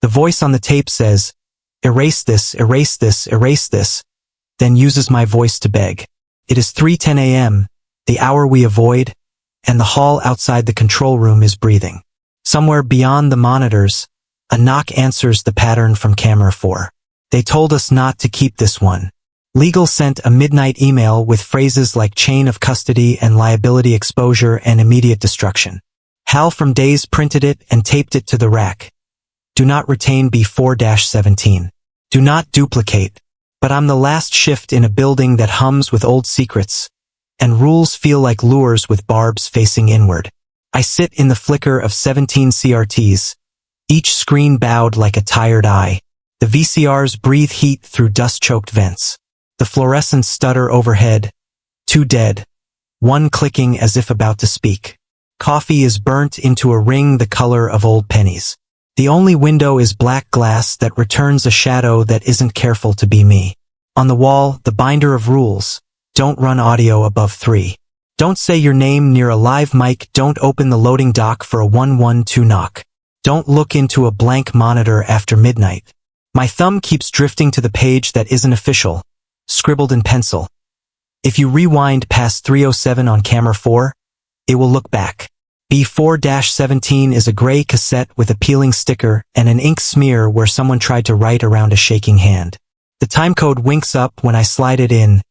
The voice on the tape says, "Erase this, erase this, erase this," then uses my voice to beg. It is 3:10 a.m., the hour we avoid, and the hall outside the control room is breathing. Somewhere beyond the monitors, a knock answers the pattern from camera 4. They told us not to keep this one. Legal sent a midnight email with phrases like chain of custody and liability exposure and immediate destruction. Hal from Days printed it and taped it to the rack. Do not retain B4-17. Do not duplicate. But I'm the last shift in a building that hums with old secrets, and rules feel like lures with barbs facing inward. I sit in the flicker of 17 CRTs, each screen bowed like a tired eye. The VCRs breathe heat through dust-choked vents. The fluorescents stutter overhead, two dead, one clicking as if about to speak. Coffee is burnt into a ring the color of old pennies. The only window is black glass that returns a shadow that isn't careful to be me. On the wall, the binder of rules. Don't run audio above 3. Don't say your name near a live mic. Don't open the loading dock for a 112 knock. Don't look into a blank monitor after midnight. My thumb keeps drifting to the page that isn't official, scribbled in pencil. If you rewind past 307 on camera 4, it will look back. B4-17 is a gray cassette with a peeling sticker and an ink smear where someone tried to write around a shaking hand. The timecode winks up when I slide it in,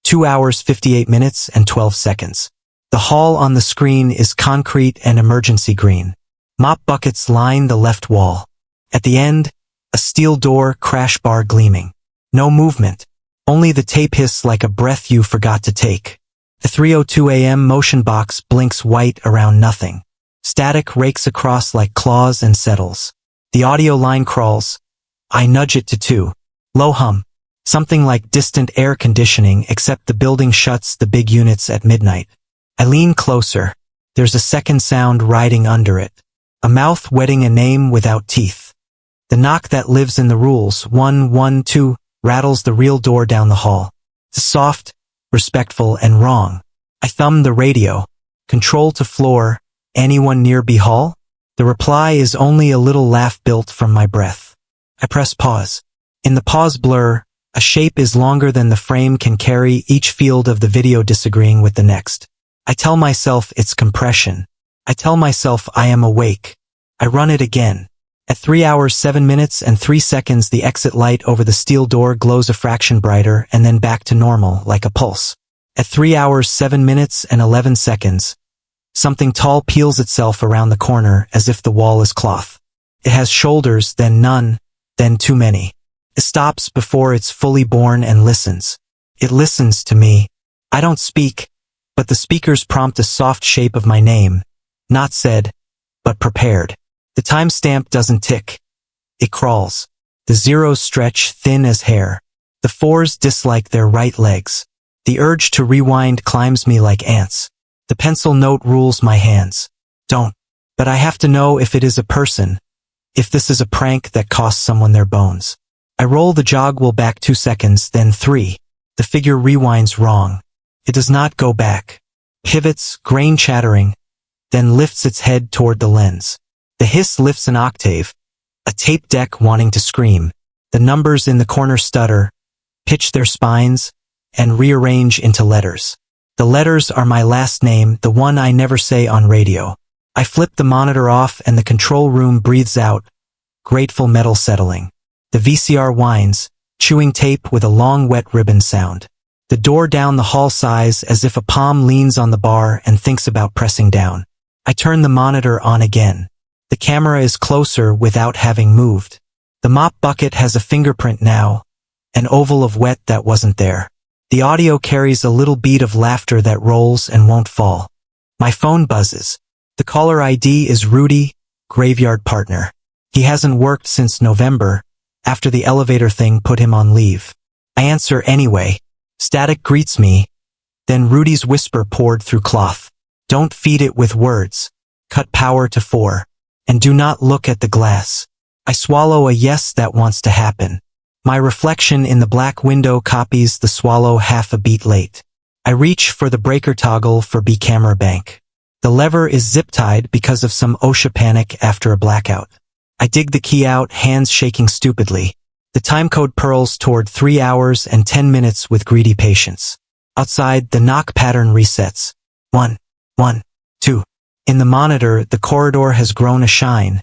2 hours 58 minutes and 12 seconds. The hall on the screen is concrete and emergency green. Mop buckets line the left wall. At the end, a steel door crash bar gleaming. No movement, only the tape hiss like a breath you forgot to take. The 3:02 a.m. motion box blinks white around nothing. Static rakes across like claws and settles. The audio line crawls. I nudge it to 2. Low hum. Something like distant air conditioning except the building shuts the big units at midnight. I lean closer. There's a second sound riding under it. A mouth wetting a name without teeth. The knock that lives in the rules, 112, rattles the real door down the hall. It's soft, respectful, and wrong. I thumb the radio. Control to floor. Anyone near B Hall? The reply is only a little laugh built from my breath. I press pause. In the pause blur, a shape is longer than the frame can carry, each field of the video disagreeing with the next. I tell myself it's compression. I tell myself I am awake. I run it again. At 3 hours 7 minutes and 3 seconds, the exit light over the steel door glows a fraction brighter and then back to normal like a pulse. At 3 hours 7 minutes and 11 seconds, something tall peels itself around the corner as if the wall is cloth. It has shoulders, then none, then too many. It stops before it's fully born and listens. It listens to me. I don't speak, but the speakers prompt a soft shape of my name, not said, but prepared. The timestamp doesn't tick. It crawls. The zeros stretch thin as hair. The 4s dislike their right legs. The urge to rewind climbs me like ants. The pencil note rules my hands. Don't. But I have to know if it is a person. If this is a prank that costs someone their bones. I roll the jog wheel back 2 seconds, then 3. The figure rewinds wrong. It does not go back. Pivots, grain chattering, then lifts its head toward the lens. The hiss lifts an octave, a tape deck wanting to scream. The numbers in the corner stutter, pitch their spines, and rearrange into letters. The letters are my last name, the one I never say on radio. I flip the monitor off and the control room breathes out, grateful metal settling. The VCR whines, chewing tape with a long wet ribbon sound. The door down the hall sighs as if a palm leans on the bar and thinks about pressing down. I turn the monitor on again. The camera is closer without having moved. The mop bucket has a fingerprint now, an oval of wet that wasn't there. The audio carries a little beat of laughter that rolls and won't fall. My phone buzzes. The caller ID is Rudy, graveyard partner. He hasn't worked since November, after the elevator thing put him on leave. I answer anyway. Static greets me, then Rudy's whisper poured through cloth. Don't feed it with words. Cut power to 4. And do not look at the glass. I swallow a yes that wants to happen. My reflection in the black window copies the swallow half a beat late. I reach for the breaker toggle for B camera bank. The lever is zip-tied because of some OSHA panic after a blackout. I dig the key out, hands shaking stupidly. The timecode purls toward 3 hours and 10 minutes with greedy patience. Outside, the knock pattern resets. 1, 1, 2. In the monitor, the corridor has grown a shine,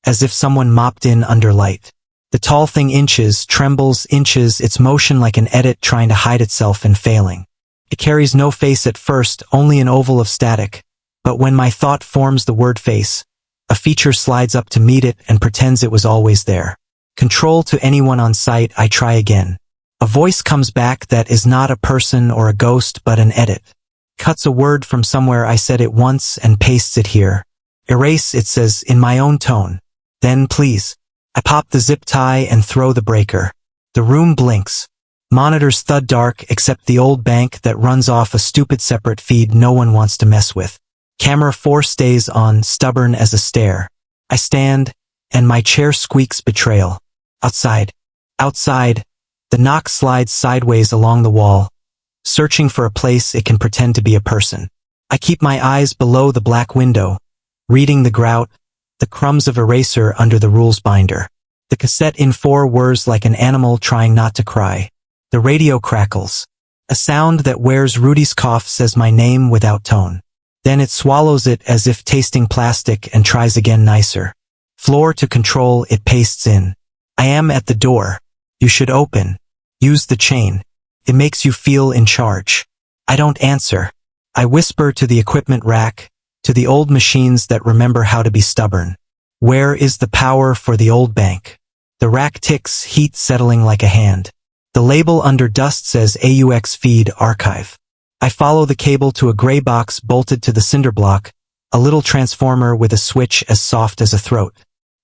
as if someone mopped in under light. The tall thing inches, trembles, inches, its motion like an edit trying to hide itself and failing. It carries no face at first, only an oval of static. But when my thought forms the word face, a feature slides up to meet it and pretends it was always there. Control to anyone on site, I try again. A voice comes back that is not a person or a ghost but an edit. Cuts a word from somewhere I said it once and pastes it here. Erase, it says, in my own tone. Then, please. I pop the zip tie and throw the breaker. The room blinks. Monitors thud dark except the old bank that runs off a stupid separate feed no one wants to mess with. Camera 4 stays on, stubborn as a stare. I stand, and my chair squeaks betrayal. Outside. Outside. The knock slides sideways along the wall, searching for a place it can pretend to be a person. I keep my eyes below the black window, reading the grout, the crumbs of eraser under the rules binder. The cassette in 4 whirs like an animal trying not to cry. The radio crackles. A sound that wears Rudy's cough says my name without tone. Then it swallows it as if tasting plastic and tries again nicer. Floor to control, it pastes in. I am at the door. You should open. Use the chain. It makes you feel in charge. I don't answer. I whisper to the equipment rack, to the old machines that remember how to be stubborn. Where is the power for the old bank? The rack ticks, heat settling like a hand. The label under dust says AUX feed archive. I follow the cable to a gray box bolted to the cinder block, a little transformer with a switch as soft as a throat.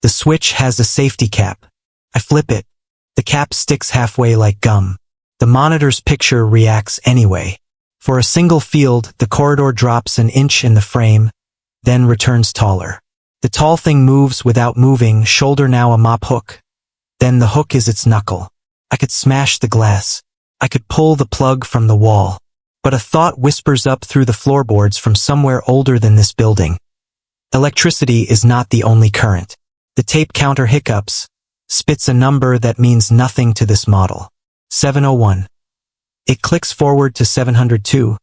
The switch has a safety cap. I flip it. The cap sticks halfway like gum. The monitor's picture reacts anyway. For a single field, the corridor drops an inch in the frame, then returns taller. The tall thing moves without moving, shoulder now a mop hook. Then the hook is its knuckle. I could smash the glass. I could pull the plug from the wall. But a thought whispers up through the floorboards from somewhere older than this building. Electricity is not the only current. The tape counter hiccups, spits a number that means nothing to this model. 701. It clicks forward to 702,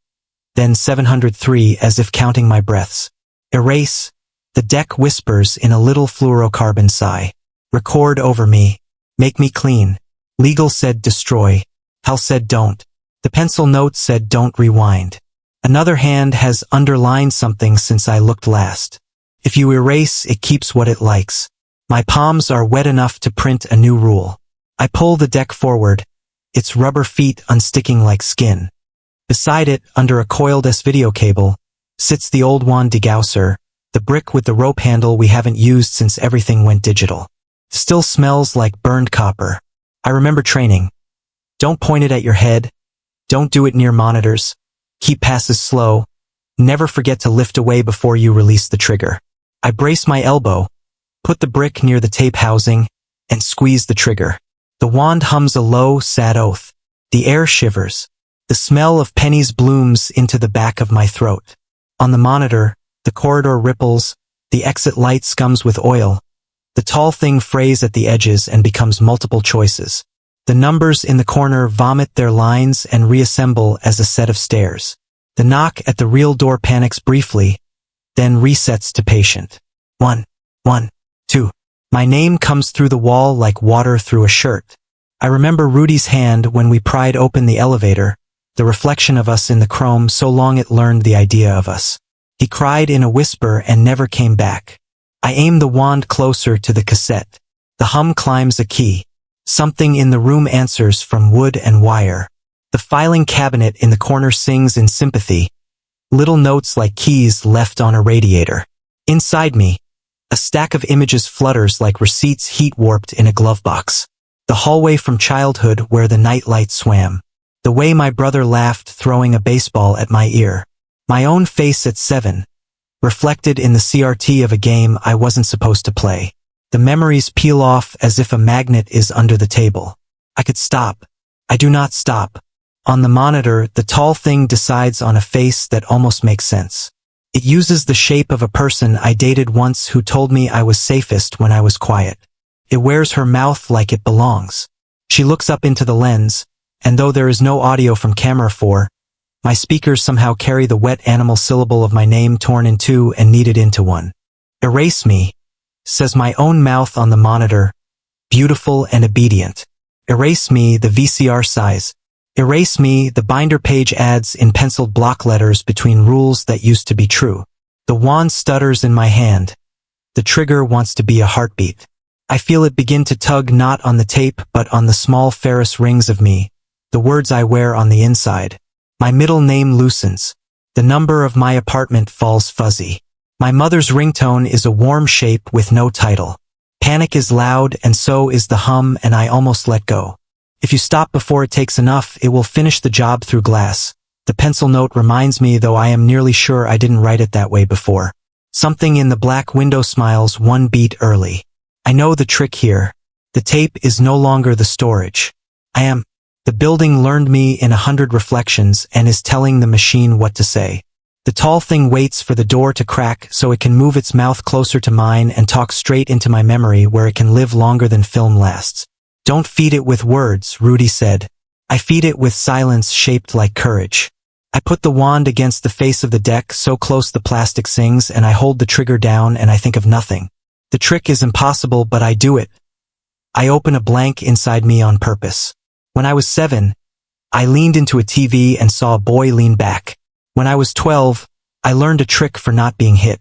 then 703 as if counting my breaths. Erase. The deck whispers in a little fluorocarbon sigh. Record over me. Make me clean. Legal said destroy. Hell said don't. The pencil note said don't rewind. Another hand has underlined something since I looked last. If you erase, it keeps what it likes. My palms are wet enough to print a new rule. I pull the deck forward, its rubber feet unsticking like skin. Beside it, under a coiled S-video cable, sits the old Juan de Gausser, the brick with the rope handle we haven't used since everything went digital. Still smells like burned copper. I remember training. Don't point it at your head. Don't do it near monitors. Keep passes slow. Never forget to lift away before you release the trigger. I brace my elbow, put the brick near the tape housing, and squeeze the trigger. The wand hums a low, sad oath. The air shivers. The smell of pennies blooms into the back of my throat. On the monitor, the corridor ripples, the exit light scums with oil. The tall thing frays at the edges and becomes multiple choices. The numbers in the corner vomit their lines and reassemble as a set of stairs. The knock at the real door panics briefly, then resets to patient. 1, 1, 2. My name comes through the wall like water through a shirt. I remember Rudy's hand when we pried open the elevator, the reflection of us in the chrome so long it learned the idea of us. He cried in a whisper and never came back. I aim the wand closer to the cassette. The hum climbs a key. Something in the room answers from wood and wire. The filing cabinet in the corner sings in sympathy. Little notes like keys left on a radiator. Inside me, a stack of images flutters like receipts heat-warped in a glove box. The hallway from childhood where the nightlight swam. The way my brother laughed throwing a baseball at my ear. My own face at 7. Reflected in the CRT of a game I wasn't supposed to play. The memories peel off as if a magnet is under the table. I could stop. I do not stop. On the monitor, the tall thing decides on a face that almost makes sense. It uses the shape of a person I dated once who told me I was safest when I was quiet. It wears her mouth like it belongs. She looks up into the lens, and though there is no audio from camera 4, my speakers somehow carry the wet animal syllable of my name torn in two and kneaded into one. Erase me, says my own mouth on the monitor, beautiful and obedient. Erase me, the VCR size. Erase me, the binder page adds in penciled block letters between rules that used to be true. The wand stutters in my hand. The trigger wants to be a heartbeat. I feel it begin to tug not on the tape but on the small ferrous rings of me, the words I wear on the inside. My middle name loosens. The number of my apartment falls fuzzy. My mother's ringtone is a warm shape with no title. Panic is loud and so is the hum, and I almost let go. If you stop before it takes enough, it will finish the job through glass. The pencil note reminds me, though I am nearly sure I didn't write it that way before. Something in the black window smiles one beat early. I know the trick here. The tape is no longer the storage. I am. The building learned me in 100 reflections and is telling the machine what to say. The tall thing waits for the door to crack so it can move its mouth closer to mine and talk straight into my memory where it can live longer than film lasts. Don't feed it with words, Rudy said. I feed it with silence shaped like courage. I put the wand against the face of the deck so close the plastic sings, and I hold the trigger down and I think of nothing. The trick is impossible, but I do it. I open a blank inside me on purpose. When I was 7, I leaned into a TV and saw a boy lean back. When I was 12, I learned a trick for not being hit.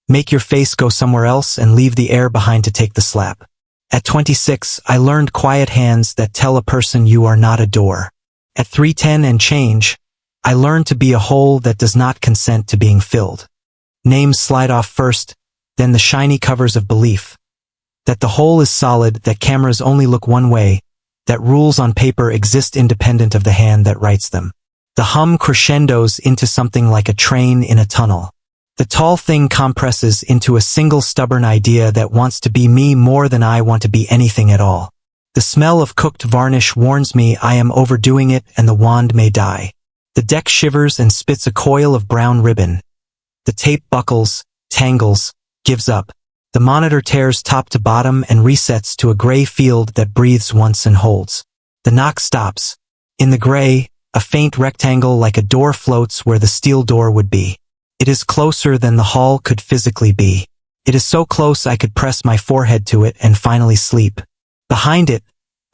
Make your face go somewhere else and leave the air behind to take the slap. At 26, I learned quiet hands that tell a person you are not a door. At 310 and change, I learned to be a hole that does not consent to being filled. Names slide off first, then the shiny covers of belief. That the hole is solid, that cameras only look one way, that rules on paper exist independent of the hand that writes them. The hum crescendos into something like a train in a tunnel. The tall thing compresses into a single stubborn idea that wants to be me more than I want to be anything at all. The smell of cooked varnish warns me I am overdoing it and the wand may die. The deck shivers and spits a coil of brown ribbon. The tape buckles, tangles, gives up. The monitor tears top to bottom and resets to a gray field that breathes once and holds. The knock stops. In the gray, a faint rectangle like a door floats where the steel door would be. It is closer than the hall could physically be. It is so close I could press my forehead to it and finally sleep. Behind it,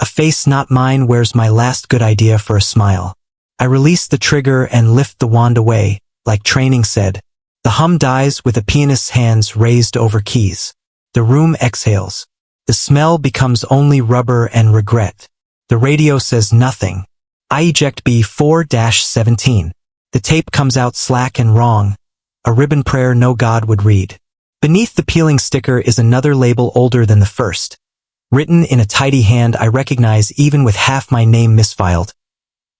a face not mine wears my last good idea for a smile. I release the trigger and lift the wand away, like training said. The hum dies with a pianist's hands raised over keys. The room exhales. The smell becomes only rubber and regret. The radio says nothing. I eject B4-17. The tape comes out slack and wrong. A ribbon prayer no God would read. Beneath the peeling sticker is another label older than the first. Written in a tidy hand I recognize even with half my name misfiled.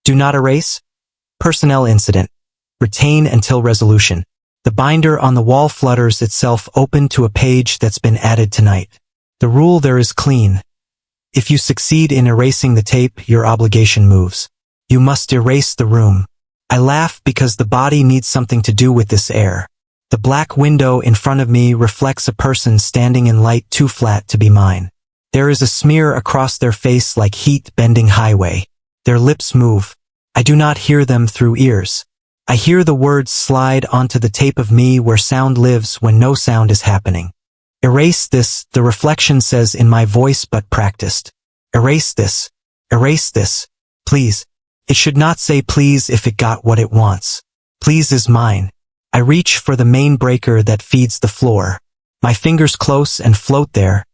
Do not erase. Personnel incident. Retain until resolution. The binder on the wall flutters itself open to a page that's been added tonight. The rule there is clean. If you succeed in erasing the tape, your obligation moves. You must erase the room. I laugh because the body needs something to do with this air. The black window in front of me reflects a person standing in light too flat to be mine. There is a smear across their face like heat bending highway. Their lips move. I do not hear them through ears. I hear the words slide onto the tape of me where sound lives when no sound is happening. Erase this, the reflection says in my voice but practiced. Erase this. Erase this. Please. It should not say please if it got what it wants. Please is mine. I reach for the main breaker that feeds the floor. My fingers close and float there,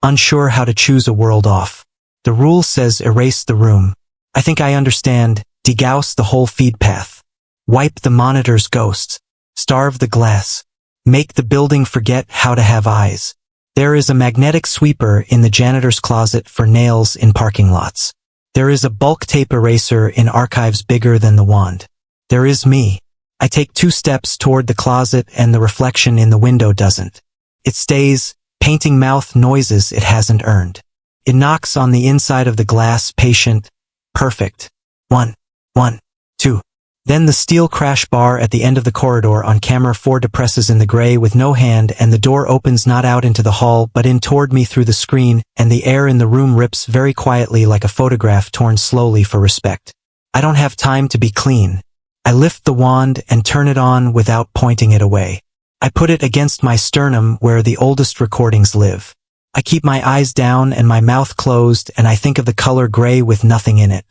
unsure how to choose a world off. The rule says erase the room. I think I understand. Degauss the whole feed path. Wipe the monitor's ghosts. Starve the glass. Make the building forget how to have eyes. There is a magnetic sweeper in the janitor's closet for nails in parking lots. There is a bulk tape eraser in archives bigger than the wand. There is me. I take 2 steps toward the closet and the reflection in the window doesn't. It stays, painting mouth noises it hasn't earned. It knocks on the inside of the glass, patient, perfect. 1, 1, 2. Then the steel crash bar at the end of the corridor on camera 4 depresses in the gray with no hand, and the door opens not out into the hall but in toward me through the screen, and the air in the room rips very quietly like a photograph torn slowly for respect. I don't have time to be clean. I lift the wand and turn it on without pointing it away. I put it against my sternum where the oldest recordings live. I keep my eyes down and my mouth closed, and I think of the color gray with nothing in it.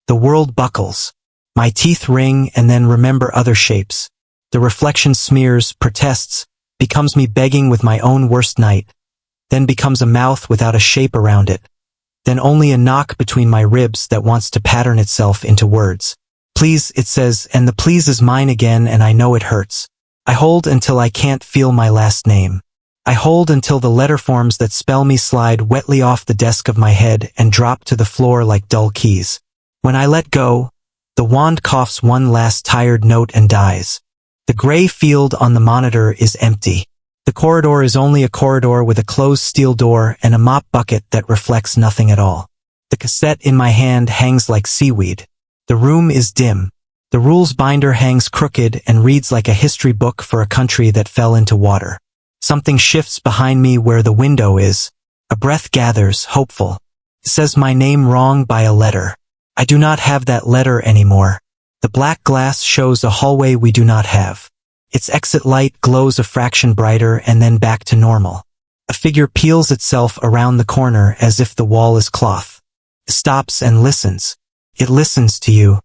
The world buckles. My teeth ring and then remember other shapes. The reflection smears, protests, becomes me begging with my own worst night, then becomes a mouth without a shape around it, then only a knock between my ribs that wants to pattern itself into words. Please, it says, and the please is mine again, and I know it hurts. I hold until I can't feel my last name. I hold until the letter forms that spell me slide wetly off the desk of my head and drop to the floor like dull keys. When I let go, the wand coughs one last tired note and dies. The gray field on the monitor is empty. The corridor is only a corridor with a closed steel door and a mop bucket that reflects nothing at all. The cassette in my hand hangs like seaweed. The room is dim. The rules binder hangs crooked and reads like a history book for a country that fell into water. Something shifts behind me where the window is. A breath gathers, hopeful. It says my name wrong by a letter. I do not have that letter anymore. The black glass shows a hallway we do not have. Its exit light glows a fraction brighter and then back to normal. A figure peels itself around the corner as if the wall is cloth. It stops and listens. It listens to you.